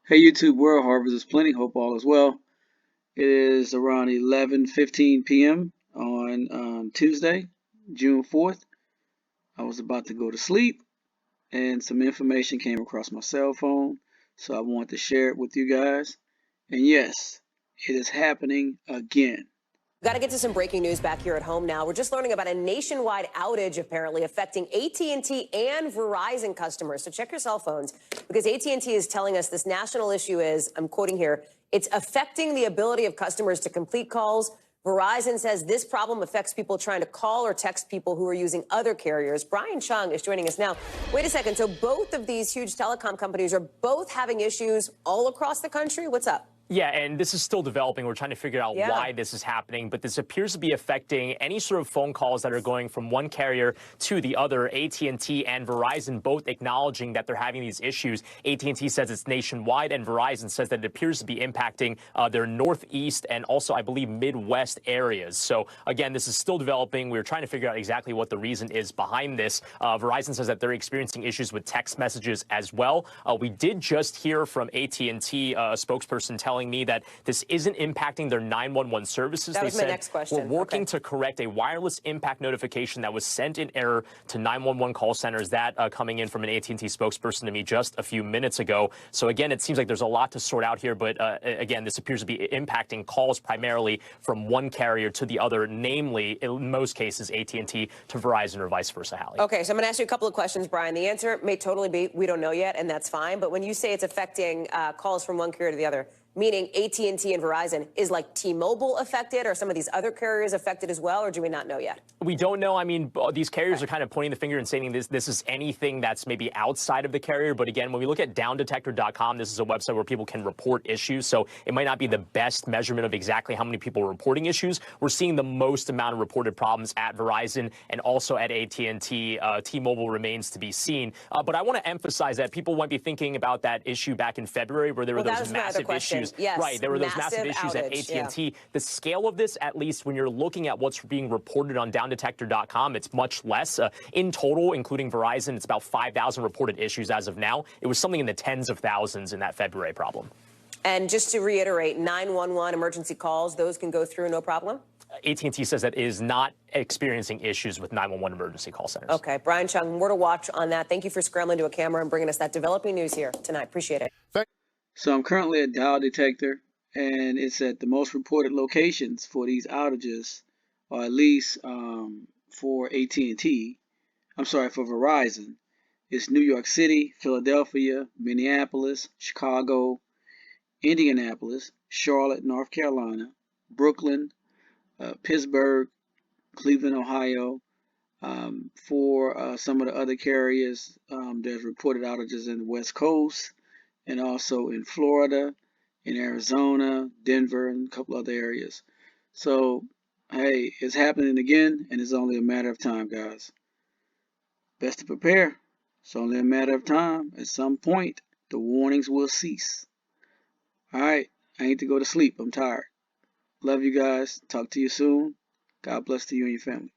Hey YouTube world, harvest is plenty. Hope all is well. It is around 11:15 p.m. on Tuesday, June 4th. I was about to go to sleep and some information came across my cell phone, so I wanted to share it with you guys. And yes, it is happening again. Got to get to some breaking news back here at home now. We're just learning about a nationwide outage apparently affecting AT&T and Verizon customers. So check your cell phones because AT&T is telling us this national issue is, I'm quoting here, it's affecting the ability of customers to complete calls. Verizon says this problem affects people trying to call or text people who are using other carriers. Brian Chung is joining us now. Wait a second. So both of these huge telecom companies are both having issues all across the country. What's up? Yeah, and this is still developing. We're trying to figure out why this is happening, but this appears to be affecting any sort of phone calls that are going from one carrier to the other. AT&T and Verizon both acknowledging that they're having these issues. AT&T says it's nationwide, and Verizon says that it appears to be impacting their northeast and also, I believe, Midwest areas. So again, this is still developing. We're trying to figure out exactly what the reason is behind this. Verizon says that they're experiencing issues with text messages as well. We did just hear from AT&T, a spokesperson telling me that this isn't impacting their 911 services. That was my next question. We're working to correct a wireless impact notification that was sent in error to 911 call centers. That coming in from an AT&T spokesperson to me just a few minutes ago. So again, it seems like there's a lot to sort out here. But again, this appears to be impacting calls primarily from one carrier to the other, namely, in most cases, AT&T to Verizon or vice versa, Hallie. Okay, so I'm going to ask you a couple of questions, Brian. The answer may totally be we don't know yet, and that's fine. But when you say it's affecting calls from one carrier to the other, meaning AT&T and Verizon, is like T-Mobile affected or some of these other carriers affected as well, or do we not know yet? We don't know. I mean, these carriers are kind of pointing the finger and saying this is anything that's maybe outside of the carrier. But again, when we look at downdetector.com, this is a website where people can report issues. So it might not be the best measurement of exactly how many people are reporting issues. We're seeing the most amount of reported problems at Verizon and also at AT&T. T-Mobile remains to be seen. But I want to emphasize that people might be thinking about that issue back in February where there were those massive issues. Yes, right, there were those massive issues outage, at AT&T. Yeah. The scale of this, at least when you're looking at what's being reported on downdetector.com, it's much less. In total, including Verizon, it's about 5,000 reported issues as of now. It was something in the tens of thousands in that February problem. And just to reiterate, 911 emergency calls, those can go through no problem? AT&T says that it is not experiencing issues with 911 emergency call centers. Okay, Brian Chung, more to watch on that. Thank you for scrambling to a camera and bringing us that developing news here tonight. Appreciate it. So I'm currently at Dial Detector, and it's at the most reported locations for these outages, or at least for AT&T. I'm sorry, for Verizon. It's New York City, Philadelphia, Minneapolis, Chicago, Indianapolis, Charlotte, North Carolina, Brooklyn, Pittsburgh, Cleveland, Ohio. For some of the other carriers, there's reported outages in the West Coast and also in Florida, in Arizona, Denver, and a couple other areas. So, hey, it's happening again, and it's only a matter of time, guys. Best to prepare. It's only a matter of time. At some point, the warnings will cease. All right, I need to go to sleep. I'm tired. Love you guys. Talk to you soon. God bless to you and your family.